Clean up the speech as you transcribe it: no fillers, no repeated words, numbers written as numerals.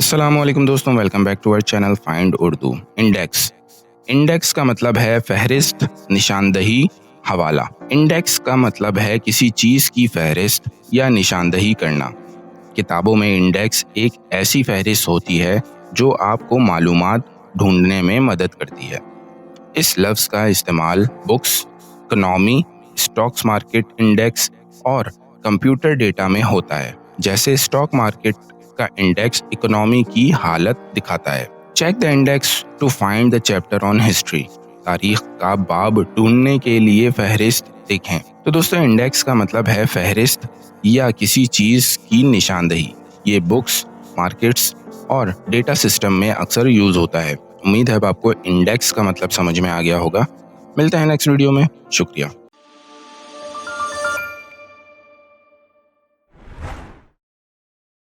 السلام علیکم دوستوں، ویلکم بیک ٹو اور چینل فائنڈ اردو۔ انڈیکس کا مطلب ہے فہرست، نشاندہی، حوالہ۔ انڈیکس کا مطلب ہے کسی چیز کی فہرست یا نشاندہی کرنا۔ کتابوں میں انڈیکس ایک ایسی فہرست ہوتی ہے جو آپ کو معلومات ڈھونڈنے میں مدد کرتی ہے۔ اس لفظ کا استعمال books, economy, stocks market index اور کمپیوٹر ڈیٹا میں ہوتا ہے۔ جیسے اسٹاک مارکیٹ کا انڈیکس اکنامی کی حالت دکھاتا ہے۔ Check the index to find the chapter on history. تاریخ کا باب ڈھونڈنے کے لیے فہرست دیکھیں۔ تو دوستوں، انڈیکس کا مطلب ہے فہرست یا کسی چیز کی نشاندہی۔ یہ بکس، مارکیٹس اور ڈیٹا سسٹم میں اکثر یوز ہوتا ہے۔ امید ہے آپ کو انڈیکس کا مطلب سمجھ میں آ گیا ہوگا۔ ملتے ہیں نیکسٹ ویڈیو میں۔ شکریہ۔